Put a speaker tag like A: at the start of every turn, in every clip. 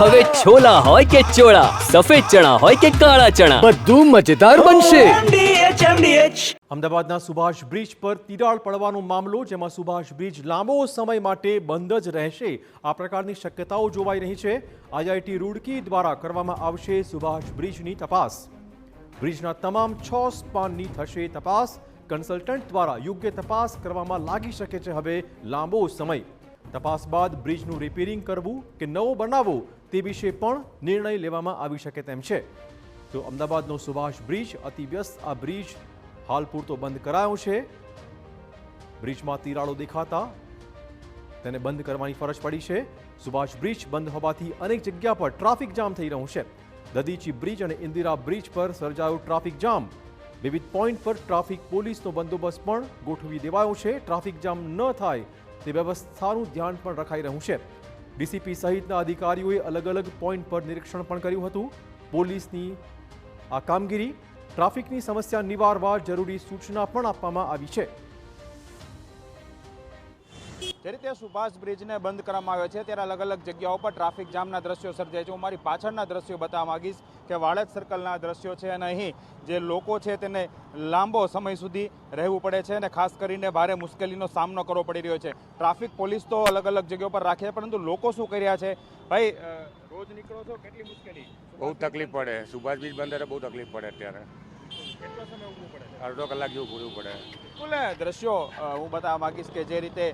A: હવે છોલા હોય કે ચોળા, સફેદ ચણા હોય કે કાળા ચણા, બધું મજેદાર બનશે.
B: અમદાવાદના સુભાષ બ્રિજ પર તિરાડ પડવાનો મામલો, જેમાં સુભાષ બ્રિજ લાંબો સમય માટે બંધ જ રહેશે, આ પ્રકારની શક્યતાઓ જોવાઈ રહી છે. IIT રૂડકી દ્વારા કરવામાં આવશે સુભાષ બ્રિજની તપાસ. બ્રિજના તમામ 6 સ્પાનની થશે તપાસ. કન્સલ્ટન્ટ દ્વારા યોગ્ય તપાસ કરવામાં લાગી શકે છે હવે લાંબો સમય. તપાસ બાદ બ્રિજનું રિપેરિંગ કરવું કે નવો બનાવવો તે વિશે પણ નિર્ણય લેવામાં આવી શકે તેમ છે. તો અમદાવાદનો સુભાષ બ્રિજ અતિવ્યસ્ત આ બ્રિજ હાલ પૂરતો બંધ કરાયો છે. બ્રિજમાં તિરાડો દેખાતા તેને બંધ કરવાની ફરજ પડી છે. સુભાષ બ્રિજ બંધ હોવાથી અનેક જગ્યા પર ટ્રાફિક જામ થઈ રહ્યું છે. દધીચી બ્રિજ અને ઇન્દિરા બ્રિજ પર સર્જાયો ટ્રાફિક જામ. વિવિધ પોઈન્ટ પર ટ્રાફિક પોલીસનો બંદોબસ્ત પણ ગોઠવી દેવાયો છે. ટ્રાફિક જામ ન થાય તે વ્યવસ્થાનું ધ્યાન પણ રખાઈ રહ્યું છે. ડીસીપી સહિતના અધિકારીઓએ અલગ અલગ પોઈન્ટ પર નિરીક્ષણ પણ કર્યું હતું. પોલીસની આ કામગીરી ટ્રાફિકની સમસ્યા નિવારવા જરૂરી સૂચના પણ આપવામાં આવી છે.
C: જે રીતે સુભાષ બ્રિજને બંધ કરવામાં આવ્યો છે ત્યારે અલગ અલગ જગ્યાઓ પર ટ્રાફિક જામના દ્રશ્યો સર્જાય છે. હું મારી પાછળના દ્રશ્યો બતાવવા માંગીશ કે વાડજ સર્કલના દ્રશ્યો છે અને અહીં જે લોકો છે તેને લાંબો સમય સુધી રહેવું પડે છે અને ખાસ કરીને ભારે મુશ્કેલીનો સામનો કરવો પડી રહ્યો છે. ટ્રાફિક પોલીસ તો અલગ અલગ જગ્યાઓ પર રાખે છે, પરંતુ લોકો શું કરી રહ્યા છે? ભાઈ, રોજ નીકળો છો, કેટલી મુશ્કેલી?
D: બહુ તકલીફ પડે. સુભાષ બ્રિજ બંધ બહુ તકલીફ પડે. અત્યારે
C: કેટલો સમય ઊભું પડે?
D: અડધો કલાક જેવું પૂરવું પડે.
C: બિલકુલ દ્રશ્યો હું બતાવવા માંગીશ કે જે રીતે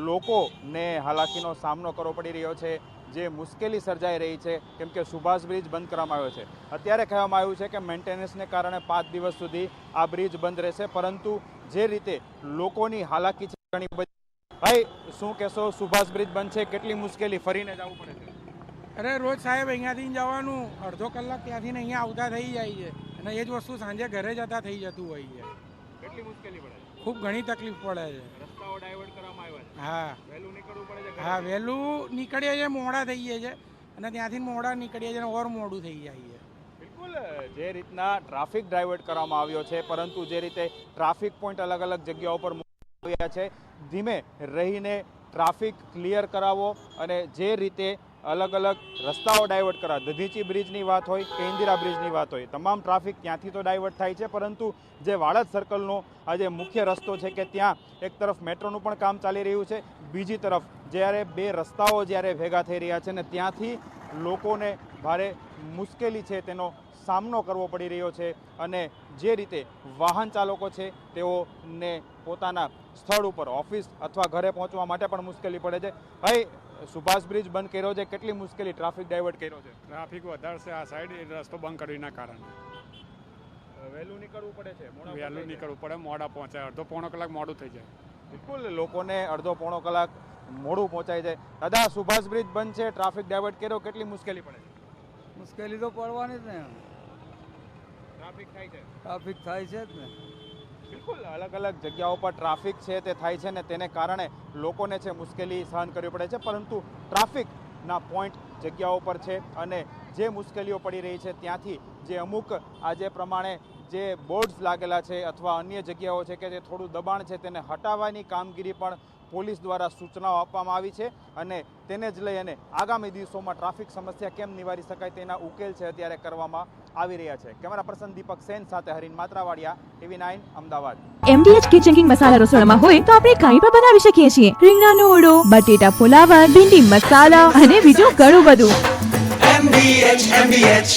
C: લોકોને હાલાકીનો સામનો કરવો પડી રહ્યો છે, જે મુશ્કેલી સર્જાઈ રહી છે, કેમ કે સુભાષ બ્રિજ બંધ કરવામાં આવ્યો છે. અત્યારે કહેવામાં આવ્યું છે કે મેન્ટેનન્સને કારણે 5 દિવસ સુધી આ બ્રિજ બંધ રહેશે, પરંતુ જે રીતે લોકોની હાલાકી છે ઘણી બધી. ભાઈ, શું કહેશો? સુભાષ બ્રિજ બંધ છે, કેટલી મુશ્કેલી, ફરીને જવું પડે છે?
E: અરે રોજ સાહેબ અહીંયાથી જવાનું અડધો કલાક ત્યાંથી અહીંયા આવતા થઈ જાય છે અને એ જ વસ્તુ સાંજે ઘરે જતા થઈ જતું હોય છે.
C: કેટલી મુશ્કેલી પડે?
E: ખૂબ ઘણી તકલીફ પડે છે.
C: રસ્તાઓ ડાયવર્ટ કરવામાં આવ્યા છે.
E: હા,
C: વહેલું નીકળવું પડે છે.
E: હા, વહેલું નીકળીએ છીએ, મોડા થઈ જાય છે અને ત્યાંથી મોડા નીકળીએ છીએ અને ઓર મોડું થઈ જાય છે.
C: બિલકુલ જે રીતના ટ્રાફિક ડાયવર્ટ કરવામાં આવ્યો છે, પરંતુ જે રીતે ટ્રાફિક પોઈન્ટ અલગ અલગ જગ્યાઓ પર આવ્યા છે, ધીમે રહીને ટ્રાફિક ક્લિયર કરાવો અને જે રીતે અલગ અલગ રસ્તાઓ ડાયવર્ટ કરાવે, દધીચી બ્રિજની વાત હોય કે ઇન્દિરા બ્રિજની વાત હોય, તમામ ટ્રાફિક ત્યાંથી તો ડાયવર્ટ થાય છે, પરંતુ જે વાડજ સર્કલનો આ જે મુખ્ય રસ્તો છે કે ત્યાં એક તરફ મેટ્રોનું પણ કામ ચાલી રહ્યું છે, બીજી તરફ જ્યારે બે રસ્તાઓ જ્યારે ભેગા થઈ રહ્યા છે ને ત્યાંથી લોકોને ભારે મુશ્કેલી છે તેનો સામનો કરવો પડી રહ્યો છે. અને જે રીતે વાહન ચાલકો છે તેઓને પોતાના સ્થળ ઉપર ઓફિસ અથવા ઘરે પહોંચવા માટે પણ મુશ્કેલી પડે છે. ભાઈ, સુભાષ બ્રિજ બંધ કર્યો છે, કેટલી મુશ્કેલી, ટ્રાફિક ડાયવર્ટ કર્યો છે?
D: ટ્રાફિક વધારે છે આ સાઈડ, એ રસ્તો બંધ કરીને કારણે
C: વહેલું નીકળવું પડે છે,
D: વહેલું નીકળવું પડે, મોડા પહોંચાય, અડધો પોણો કલાક મોડું થઈ જાય.
C: બિલકુલ લોકોને અડધો પોણો કલાક મોડું પહોંચાય છે. દાદા, સુભાષ બ્રિજ બંધ છે, ટ્રાફિક ડાયવર્ટ કર્યો, કેટલી મુશ્કેલી પડે છે?
F: મુશ્કેલી તો પડવાની જ ને,
C: ટ્રાફિક થાય છે.
F: ટ્રાફિક થાય છે જ ને.
C: બિલકુલ અલગ અલગ જગ્યાઓ પર ટ્રાફિક છે તે થાય છે ને તેને કારણે લોકોને છે મુશ્કેલી સહન કરવી પડે છે, પરંતુ ટ્રાફિકના પોઈન્ટ જગ્યાઓ પર છે અને જે મુશ્કેલીઓ પડી રહી છે ત્યાંથી જે અમુક આજે પ્રમાણે જે બોર્ડ્સ લાગેલા છે અથવા અન્ય જગ્યાઓ છે કે જે થોડું દબાણ છે તેને હટાવવાની કામગીરી પણ પોલીસ દ્વારા સૂચનાઓ આપવામાં આવી છે અને તેને જ લઈ અને આગામી દિવસોમાં ટ્રાફિક સમસ્યા કેમ નિવારી શકાય તેના ઉકેલ છે અત્યારે કરવામાં આવી રહ્યા છે. કેમેરા પર્સન દીપક સેન સાથે Harin Matravadiya, TV9 Ahmedabad.
G: MDH kitchen king masala રસોડામાં હોય તો આપણે કાંઈ પણ બનાવી શકીએ છીએ. રીંગણાનો ઓળો, બટેટા ફુલાવર, ભીંડી મસાલા અને બીજું ઘણું બધું.
H: MDH